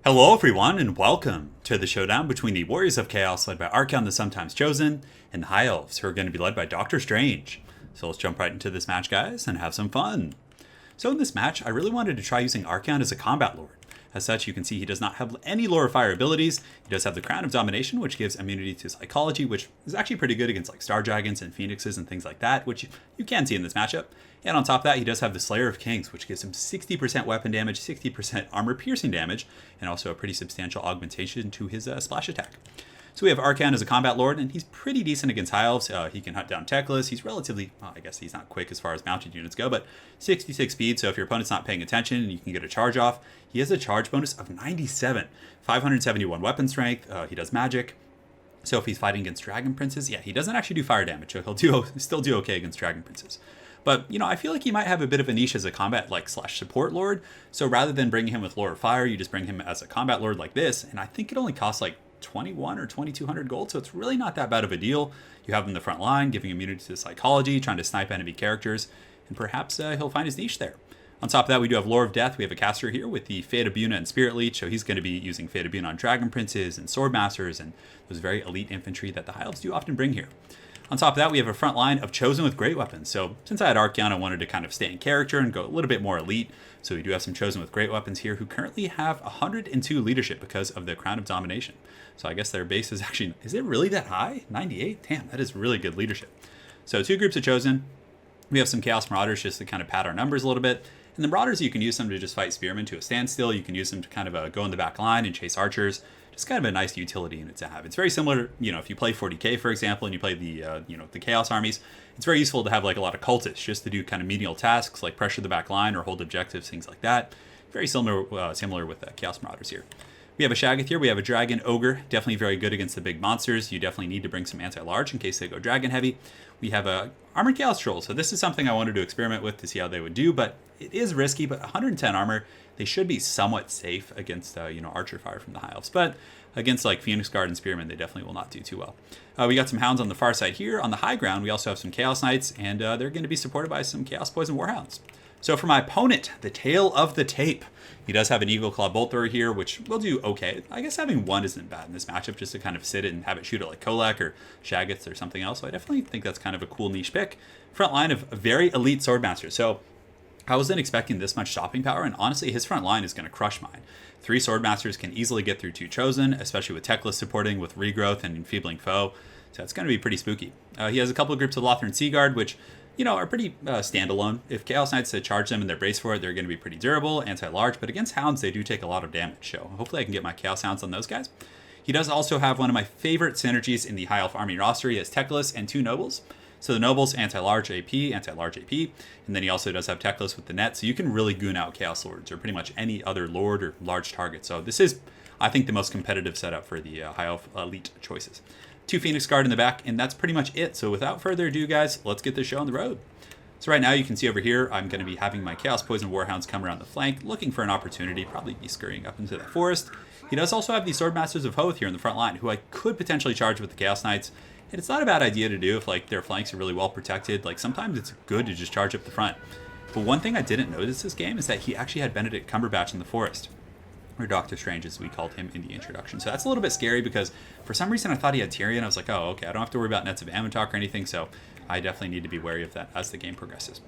Hello, everyone, and welcome to the showdown between the Warriors of Chaos, led by Archaon the Sometimes Chosen, and the High Elves, who are going to be led by Doctor Strange. So let's jump right into this match, guys, and have some fun. So in this match, I really wanted to try using Archaon as a combat lord. As such, you can see he does not have any lore fire abilities. He does have the Crown of Domination, which gives immunity to psychology, which is actually pretty good against like Star Dragons and Phoenixes and things like that, which you can see in this matchup. And on top of that, he does have the Slayer of Kings, which gives him 60% weapon damage, 60% armor piercing damage, and also a pretty substantial augmentation to his splash attack. So we have Archaon as a combat lord, and he's pretty decent against High Elves. He can hunt down Teclis. He's relatively, well, I guess he's not quick as far as mounted units go, but 66 speed, so if your opponent's not paying attention and you can get a charge off, he has a charge bonus of 97, 571 weapon strength. He does magic. So if he's fighting against Dragon Princes, yeah, he doesn't actually do fire damage, so he'll still do okay against Dragon Princes. But, you know, I feel like he might have a bit of a niche as a combat slash support lord. So rather than bringing him with lore of fire, you just bring him as a combat lord like this. And I think it only costs like 21 or 2200 gold, so it's really not that bad of a deal. You have him in the front line, giving immunity to psychology, trying to snipe enemy characters, and perhaps he'll find his niche there. On top of that, we do have Lore of Death. We have a caster here with the Fate of Buna and Spirit Leech, so he's going to be using Fate of Buna on Dragon Princes and Sword Masters and those very elite infantry that the High Elves do often bring here. On top of that, we have a front line of Chosen with great weapons. So since I had Archaon, I wanted to kind of stay in character and go a little bit more elite. So we do have some Chosen with great weapons here who currently have 102 leadership because of the Crown of Domination. So I guess their base is actually, is it really that high? 98? Damn, that is really good leadership. So two groups of Chosen. We have some Chaos Marauders just to kind of pad our numbers a little bit. And the Marauders, you can use them to just fight Spearmen to a standstill. You can use them to kind of go in the back line and chase archers. Just kind of a nice utility unit to have. It's very similar, you know, if you play 40k, for example, and you play the, the Chaos armies, it's very useful to have like a lot of cultists just to do kind of menial tasks like pressure the back line or hold objectives, things like that. Very similar with Chaos Marauders here. We have a Shaggoth here. We have a Dragon Ogre, definitely very good against the big monsters. You definitely need to bring some anti-large in case they go Dragon heavy. We have a Armored Chaos Troll. So this is something I wanted to experiment with to see how they would do, but it is risky, but 110 armor, they should be somewhat safe against, Archer Fire from the High Elves. But against like Phoenix Guard and Spearmen, they definitely will not do too well. We got some Hounds on the far side here. On the high ground, we also have some Chaos Knights, and they're going to be supported by some Chaos Poison Warhounds. So for my opponent, the tail of the tape. He does have an Eagle Claw Bolt Thrower here, which will do okay. I guess having one isn't bad in this matchup, just to kind of sit it and have it shoot at like Kolak or Shaggoths or something else. So I definitely think that's kind of a cool niche pick. Front line of very elite Swordmasters. So I wasn't expecting this much stopping power, and honestly, his front line is going to crush mine. 3 Swordmasters can easily get through 2 Chosen, especially with Teclis supporting with Regrowth and Enfeebling Foe. So it's going to be pretty spooky. He has a couple of groups of Lothran Sea Guard, which are pretty standalone. If Chaos Knights charge them and they're braced for it, they're going to be pretty durable, anti-large, but against Hounds, they do take a lot of damage. So hopefully I can get my Chaos Hounds on those guys. He does also have one of my favorite synergies in the High Elf Army roster. He has Teclis and 2 Nobles. So the Nobles, anti-large AP, and then he also does have Teclis with the net, so you can really goon out Chaos Lords or pretty much any other Lord or large target. So this is, I think, the most competitive setup for the High Elf Elite choices. 2 Phoenix Guard in the back, and that's pretty much it. So without further ado, guys, let's get this show on the road. So right now you can see over here, I'm going to be having my Chaos Poison Warhounds come around the flank, looking for an opportunity, probably be scurrying up into that forest. He does also have the Swordmasters of Hoth here in the front line, who I could potentially charge with the Chaos Knights. And it's not a bad idea to do if like their flanks are really well protected. Like sometimes it's good to just charge up the front. But one thing I didn't notice this game is that he actually had Benedict Cumberbatch in the forest. Or Doctor Strange, as we called him in the introduction. So that's a little bit scary because for some reason I thought he had Tyrion. I was like, oh, okay, I don't have to worry about Nets of Ammontok or anything. So I definitely need to be wary of that as the game progresses.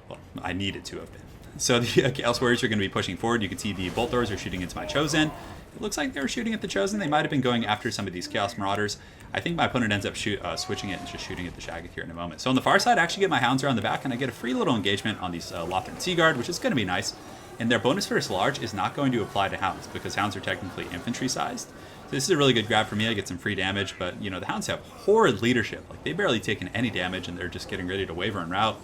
Well, I needed to have been. So the Chaos Warriors are going to be pushing forward. You can see the Bolt Throwers are shooting into my Chosen. It looks like they were shooting at the Chosen. They might have been going after some of these Chaos Marauders. I think my opponent ends up switching it and just shooting at the Shaggoth here in a moment. So on the far side, I actually get my Hounds around the back, and I get a free little engagement on these Lothran Sea Guard, which is going to be nice. And their bonus versus large is not going to apply to Hounds because Hounds are technically infantry sized. So this is a really good grab for me. I get some free damage, but the Hounds have horrid leadership. Like they barely taken any damage, and they're just getting ready to waver en route.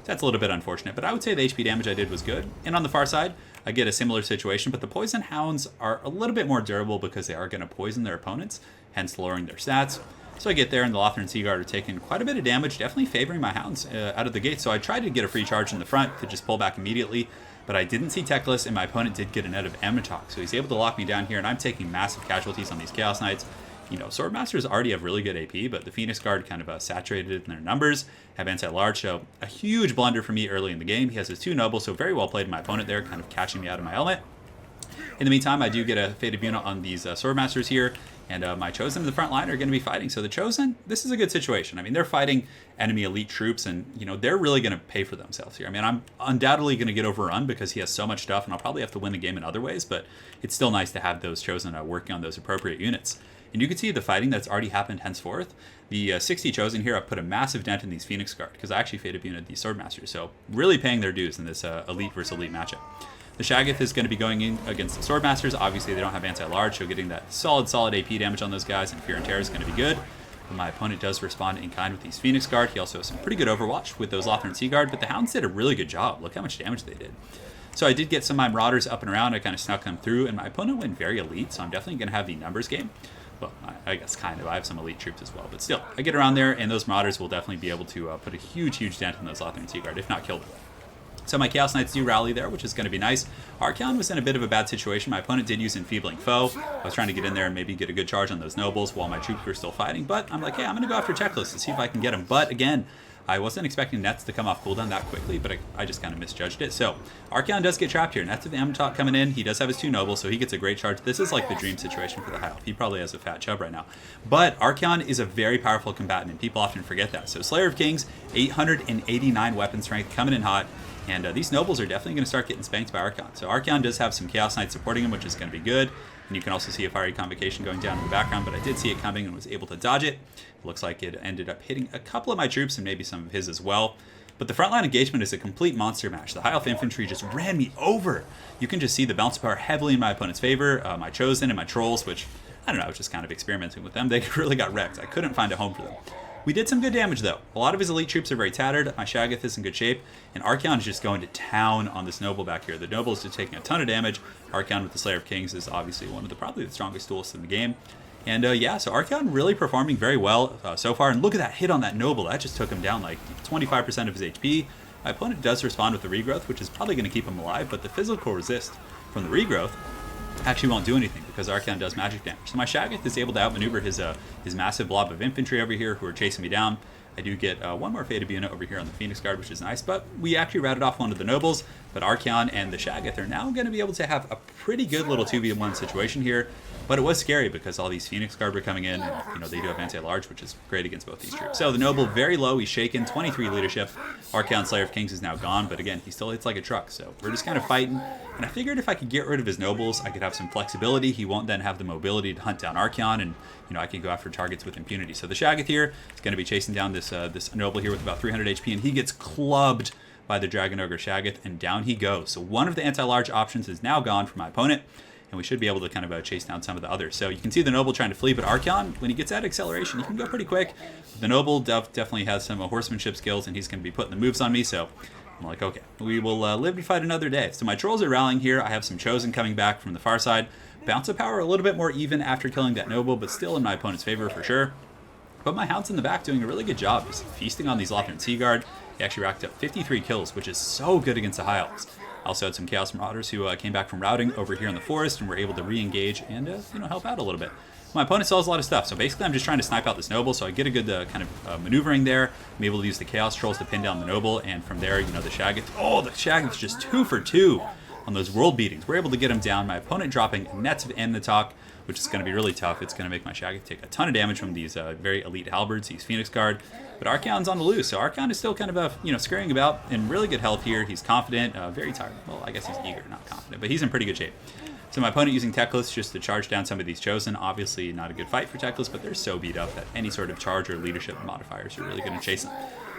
That's a little bit unfortunate, but I would say the HP damage I did was good. And on the far side, I get a similar situation, but the Poison Hounds are a little bit more durable because they are going to poison their opponents, hence lowering their stats. So I get there, and the Lothran Sea Guard are taking quite a bit of damage, definitely favoring my Hounds out of the gate. So I tried to get a free charge in the front to just pull back immediately, but I didn't see Teclis, and my opponent did get a net of Ammontok. So he's able to lock me down here, and I'm taking massive casualties on these Chaos Knights. Swordmasters already have really good AP, but the Phoenix Guard kind of saturated in their numbers, have anti-large, so a huge blunder for me early in the game. He has his 2 Nobles, so very well played my opponent there, kind of catching me out of my element. In the meantime, I do get a Fated unit on these Swordmasters here, and my Chosen in the front line are going to be fighting. So the Chosen, this is a good situation. I mean, they're fighting enemy elite troops, and they're really going to pay for themselves here. I mean, I'm undoubtedly going to get overrun because he has so much stuff, and I'll probably have to win the game in other ways, but it's still nice to have those Chosen working on those appropriate units. And you can see the fighting that's already happened henceforth. The 60 Chosen here, I've put a massive dent in these Phoenix Guard because I actually Fated unit these Swordmasters, so really paying their dues in this elite versus elite matchup. The Shaggoth is going to be going in against the Swordmasters. Obviously, they don't have anti-large, so getting that solid AP damage on those guys and Fear and Terror is going to be good. But my opponent does respond in kind with these Phoenix Guard. He also has some pretty good Overwatch with those Lothran Sea Guard, but the Hounds did a really good job. Look how much damage they did. So I did get some of my Marauders up and around. I kind of snuck them through, and my opponent went very elite, so I'm definitely going to have the numbers game. Well, I guess kind of. I have some elite troops as well, but still, I get around there, and those Marauders will definitely be able to put a huge dent in those Lothran Sea Guard, if not kill them. So my Chaos Knights do rally there, which is going to be nice. Archaon was in a bit of a bad situation. My opponent did use Enfeebling Foe. I was trying to get in there and maybe get a good charge on those nobles while my troops were still fighting, but I'm like, hey, I'm going to go after Teclis to see if I can get him. But again, I wasn't expecting Nets to come off cooldown that quickly, but I just kind of misjudged it. So Archaon does get trapped here. Nets with the M-Top coming in. He does have his 2 nobles, so he gets a great charge. This is like the dream situation for the High Elf. He probably has a fat chub right now. But Archaon is a very powerful combatant, and people often forget that. So Slayer of Kings, 889 weapon strength, coming in hot. And these nobles are definitely going to start getting spanked by Archaon. So Archaon does have some Chaos Knights supporting him, which is going to be good. And you can also see a Fiery Convocation going down in the background, but I did see it coming and was able to dodge it. It looks like it ended up hitting a couple of my troops and maybe some of his as well. But the frontline engagement is a complete monster match. The High Elf Infantry just ran me over. You can just see the bounce power heavily in my opponent's favor. My Chosen and my Trolls, which, I don't know, I was just kind of experimenting with them. They really got wrecked. I couldn't find a home for them. We did some good damage, though. A lot of his elite troops are very tattered. My Shaggoth is in good shape. And Archaon is just going to town on this noble back here. The noble is just taking a ton of damage. Archaon with the Slayer of Kings is obviously one of probably the strongest duelists in the game. And yeah, so Archaon really performing very well so far. And look at that hit on that noble. That just took him down like 25% of his HP. My opponent does respond with the regrowth, which is probably going to keep him alive. But the physical resist from the regrowth actually won't do anything because Archaon does magic damage. So my Shaggoth is able to outmaneuver his massive blob of infantry over here who are chasing me down. I do get one more Fated unit over here on the Phoenix Guard, which is nice, but we actually routed off one of the nobles, but Archaon and the Shaggoth are now going to be able to have a pretty good little 2v1 situation here, but it was scary because all these Phoenix Guard were coming in, and they do have anti-large, which is great against both these troops. So the noble, very low, he's shaken, 23 leadership. Archaon Slayer of Kings is now gone, but again, he still hits like a truck, so we're just kind of fighting, and I figured if I could get rid of his nobles, I could have some flexibility. He won't then have the mobility to hunt down Archaon, and I can go after targets with impunity. So the Shaggoth here is going to be chasing down this noble here with about 300 HP, and he gets clubbed by the Dragon Ogre Shaggoth, and down he goes. So one of the anti-large options is now gone for my opponent, and we should be able to kind of chase down some of the others. So you can see the noble trying to flee, but Archaon, when he gets that acceleration, he can go pretty quick. The noble definitely has some horsemanship skills, and he's going to be putting the moves on me, so I'm like, okay, we will live to fight another day. So my Trolls are rallying here. I have some Chosen coming back from the far side. Bounce of power a little bit more even after killing that noble, but still in my opponent's favor for sure. But my Hound's in the back doing a really good job. He's feasting on these Lothran Sea Guard. He actually racked up 53 kills, which is so good against the High Elves. I also had some Chaos Marauders who came back from routing over here in the forest and were able to re-engage and help out a little bit. My opponent still has a lot of stuff, so basically I'm just trying to snipe out this noble, so I get a good kind of maneuvering there. I'm able to use the Chaos Trolls to pin down the noble, and from there, the Shaggoth. Oh, the Shaggoth's just 2 for 2 on those world beatings. We're able to get him down. My opponent dropping Nets and the Talk, which is going to be really tough. It's going to make my Shaggoth take a ton of damage from these very elite halberds, these Phoenix Guard. But Archaon's on the loose, so Archaon is still kind of scurrying about in really good health here. He's confident, very tired. Well, I guess he's eager, not confident, but he's in pretty good shape. So my opponent using Teclis just to charge down some of these Chosen. Obviously not a good fight for Teclis, but they're so beat up that any sort of charge or leadership modifiers are really going to chase them.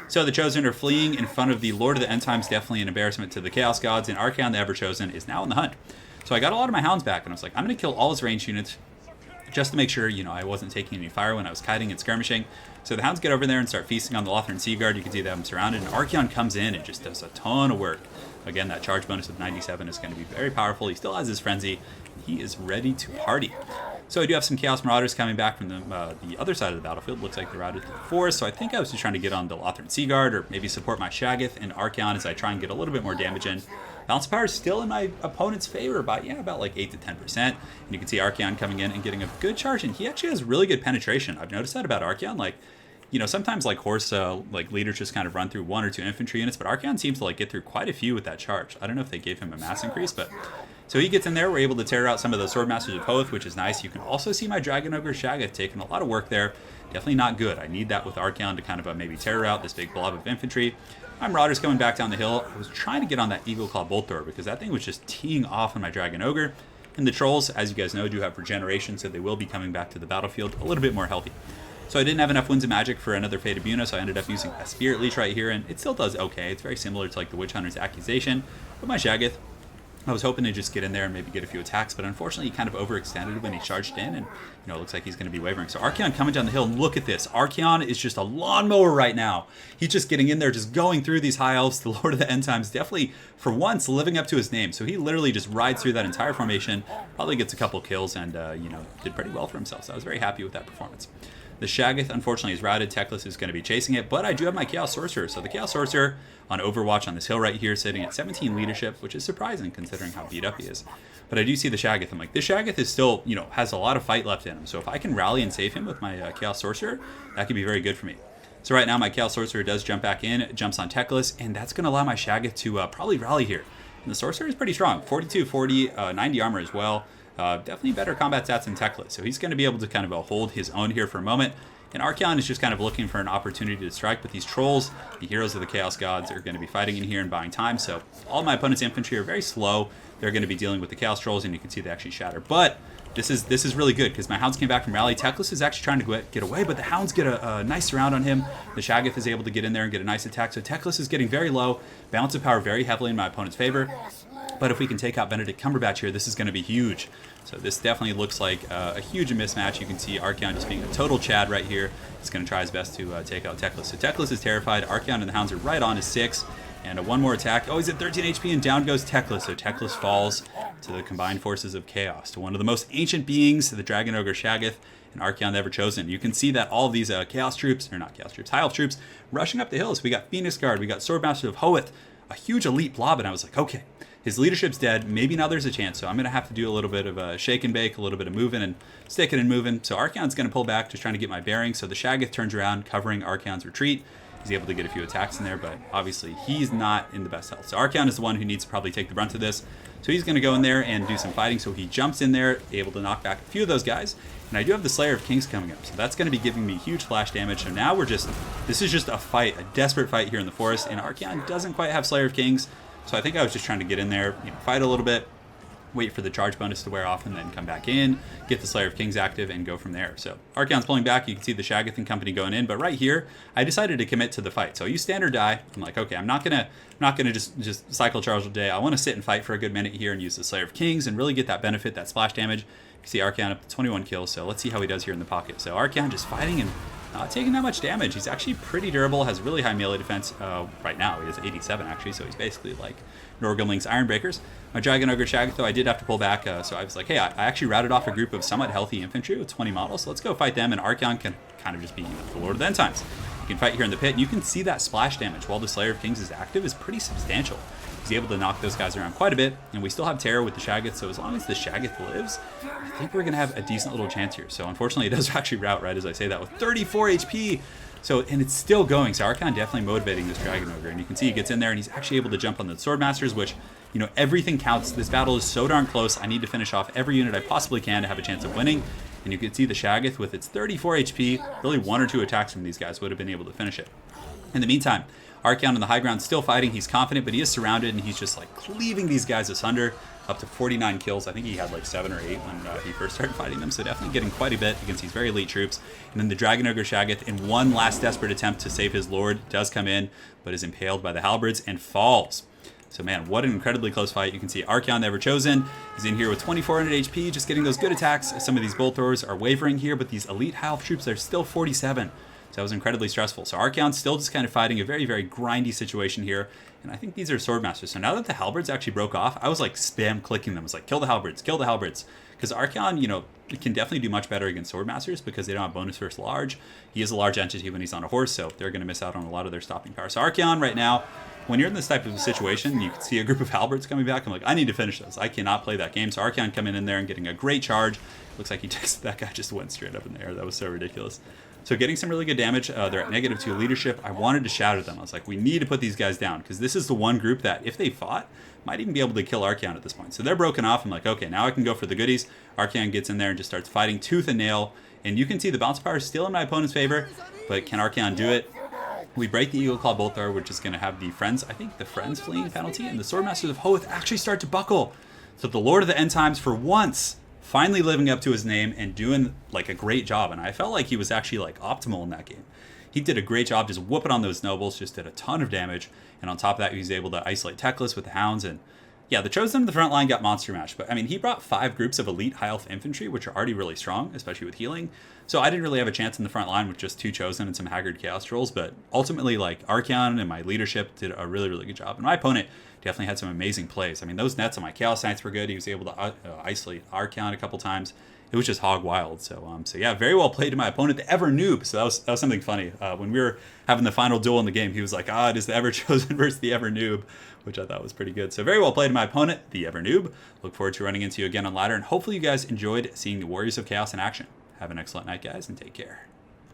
So the Chosen are fleeing in front of the Lord of the End Times, definitely an embarrassment to the Chaos Gods, and Archaon, the Ever-Chosen, is now on the hunt. So I got a lot of my Hounds back, and I was like, I'm going to kill all his ranged units just to make sure, I wasn't taking any fire when I was kiting and skirmishing. So the Hounds get over there and start feasting on the Lothran Sea Guard. You can see that I'm surrounded, and Archaon comes in and just does a ton of work. Again, that charge bonus of 97 is going to be very powerful. He still has his Frenzy. He is ready to party. So I do have some Chaos Marauders coming back from the other side of the battlefield. Looks like they're routed to the forest, so I think I was just trying to get on the Lothran Sea Guard or maybe support my Shaggoth and Archaon as I try and get a little bit more damage in. Bounce power is still in my opponent's favor by, about like 8 to 10%. And you can see Archaon coming in and getting a good charge, and he actually has really good penetration. I've noticed that about Archaon. Like, sometimes like horse leaders just kind of run through 1 or 2 infantry units, but Archaon seems to get through quite a few with that charge. I don't know if they gave him a mass increase, but So he gets in there. We're able to tear out some of the Swordmasters of Hoth, which is nice. You can also see my Dragon Ogre Shaggoth taking a lot of work there. Definitely not good. I need that with Archaon to kind of maybe tear out this big blob of infantry. My Marauders coming back down the hill. I was trying to get on that Eagle Claw Bolt Thrower because that thing was just teeing off on my Dragon Ogre. And the Trolls, as you guys know, do have regeneration, so they will be coming back to the battlefield a little bit more healthy. So I didn't have enough Winds of Magic for another Fate of Buna, so I ended up using a Spirit Leech right here, and it still does okay. It's very similar to like the Witch Hunter's Accusation. But my Shaggoth, I was hoping to just get in there and maybe get a few attacks, but unfortunately he kind of overextended when he charged in, and it looks like he's going to be wavering. So Archaon coming down the hill, and look at this. Archaon is just a lawnmower right now. He's just getting in there, just going through these high elves. The Lord of the End Times definitely, for once, living up to his name. So he literally just rides through that entire formation, probably gets a couple kills, and did pretty well for himself. So I was very happy with that performance. The Shaggoth, unfortunately, is routed. Teclis is going to be chasing it, but I do have my Chaos Sorcerer. So the Chaos Sorcerer on Overwatch on this hill right here, sitting at 17 leadership, which is surprising considering how beat up he is. But I do see the Shaggoth. I'm like, this Shaggoth is still, has a lot of fight left in him. So if I can rally and save him with my Chaos Sorcerer, that could be very good for me. So right now, my Chaos Sorcerer does jump back in, jumps on Teclis, and that's going to allow my Shaggoth to probably rally here. And the Sorcerer is pretty strong. 42, 40, 90 armor as well. Definitely better combat stats than Teclis. So he's going to be able to kind of hold his own here for a moment. And Archaon is just kind of looking for an opportunity to strike, but these Trolls, the heroes of the Chaos Gods, are going to be fighting in here and buying time. So all my opponent's infantry are very slow. They're going to be dealing with the Chaos Trolls, and you can see they actually shatter. But this is really good because my Hounds came back from rally. Teclis is actually trying to get away, but the Hounds get a nice surround on him. The Shaggoth is able to get in there and get a nice attack. So Teclis is getting very low. Balance of power very heavily in my opponent's favor. But if we can take out Benedict Cumberbatch here, this is going to be huge. So this definitely looks like a huge mismatch. You can see Archaon just being a total Chad right here. He's going to try his best to take out Teclis. So Teclis is terrified. Archaon and the Hounds are right on to 6. And one more attack. Oh, he's at 13 HP, and down goes Teclis. So Teclis falls to the combined forces of Chaos, to one of the most ancient beings, the Dragon Ogre Shaggoth, and Archaon ever chosen. You can see that all of these Chaos troops, or not Chaos troops, High Elf troops, rushing up the hills. We got Phoenix Guard, we got Swordmaster of Hoeth, a huge elite blob, and I was like, okay, his leadership's dead. Maybe now there's a chance. So I'm going to have to do a little bit of a shake and bake, a little bit of moving and sticking and moving. So Archaon's going to pull back, just trying to get my bearings. So the Shaggoth turns around, covering Archaon's retreat. He's able to get a few attacks in there, but obviously he's not in the best health. So Archaon is the one who needs to probably take the brunt of this. So he's going to go in there and do some fighting. So he jumps in there, able to knock back a few of those guys. And I do have the Slayer of Kings coming up. So that's going to be giving me huge flash damage. So now this is just a fight, a desperate fight here in the forest. And Archaon doesn't quite have Slayer of Kings. So I think I was just trying to get in there, fight a little bit, wait for the charge bonus to wear off, and then come back in, get the Slayer of Kings active, and go from there. So Archaon's pulling back. You can see the Shaggoth and company going in, but right here, I decided to commit to the fight. So I use standard die. I'm like, okay, I'm not gonna just cycle charge all day. I want to sit and fight for a good minute here and use the Slayer of Kings and really get that benefit, that splash damage. You see Archaon up to 21 kills. So let's see how he does here in the pocket. So Archaon just fighting and not taking that much damage. He's actually pretty durable, has really high melee defense right now. He has 87 actually, so he's basically like Norgumlink's Ironbreakers. My Dragon Ogre Shaggoth, though, I did have to pull back, so I was like, hey, I actually routed off a group of somewhat healthy infantry with 20 models, so let's go fight them, and Archaon can kind of just be the Lord of the End Times. You can fight here in the pit, and you can see that splash damage while the Slayer of Kings is active is pretty substantial. He's able to knock those guys around quite a bit, and we still have Terror with the Shaggoth, so as long as the Shaggoth lives, I think we're going to have a decent little chance here. So unfortunately, it does actually rout, right as I say that, with 34 HP. So, and it's still going, so Archaon definitely motivating this Dragon Ogre, and you can see he gets in there, and he's actually able to jump on the Swordmasters, which, everything counts. This battle is so darn close. I need to finish off every unit I possibly can to have a chance of winning, and you can see the Shaggoth with its 34 HP, really 1 or 2 attacks from these guys would have been able to finish it. In the meantime, Archaon on the high ground still fighting. He's confident, but he is surrounded, and he's just like cleaving these guys asunder. Up to 49 kills. I think he had like 7 or 8 when he first started fighting them, so definitely getting quite a bit against these very elite troops. And then the Dragon Ogre Shaggoth, in one last desperate attempt to save his lord, does come in, but is impaled by the halberds and falls. So man, what an incredibly close fight. You can see Archaon, the Ever Chosen, is in here with 2400 HP, just getting those good attacks. Some of these bolt throwers are wavering here, but these elite high elf troops are still 47. So that was incredibly stressful. So Archaon's still just kind of fighting a very, very grindy situation here. And I think these are Swordmasters. So now that the halberds actually broke off, I was like spam clicking them. I was like, kill the halberds, kill the halberds. Because Archaon, can definitely do much better against Swordmasters because they don't have bonus versus large. He is a large entity when he's on a horse, so they're going to miss out on a lot of their stopping power. So Archaon right now, when you're in this type of a situation, you can see a group of halberds coming back. I'm like, I need to finish this. I cannot play that game. So Archaon coming in there and getting a great charge. Looks like he takes that guy just went straight up in the air. That was so ridiculous. So getting some really good damage. They're at -2 leadership. I wanted to shout at them. I was like, we need to put these guys down, because this is the one group that, if they fought, might even be able to kill Archaon at this point. So they're broken off. I'm like, okay, now I can go for the goodies. Archaon gets in there and just starts fighting tooth and nail. And you can see the bounce power is still in my opponent's favor, but can Archaon do it? We break the Eagle Claw Bolt Thrower, which is going to have the Friends, I think the Friends fleeing penalty, and the Swordmasters of Hoth actually start to buckle. So the Lord of the End Times, for once, finally living up to his name and doing like a great job. And I felt like he was actually like optimal in that game. He did a great job just whooping on those nobles, just did a ton of damage. And on top of that, he was able to isolate Teclis with the Hounds. And yeah, the Chosen in the front line got monster matched. But I mean, he brought 5 groups of elite high elf infantry, which are already really strong, especially with healing. So I didn't really have a chance in the front line with just 2 Chosen and some Haggard Chaos Trolls. But ultimately, like, Archaon and my leadership did a really, really good job. And my opponent definitely had some amazing plays. I mean, those nets on my Chaos Knights were good. He was able to isolate Archaon a couple times. It was just hog wild. So yeah, very well played to my opponent, the Ever Noob. So that was something funny. When we were having the final duel in the game, he was like, it is the Ever Chosen versus the Ever Noob, which I thought was pretty good. So very well played to my opponent, the Ever Noob. Look forward to running into you again on ladder, and hopefully you guys enjoyed seeing the Warriors of Chaos in action. Have an excellent night, guys, and take care.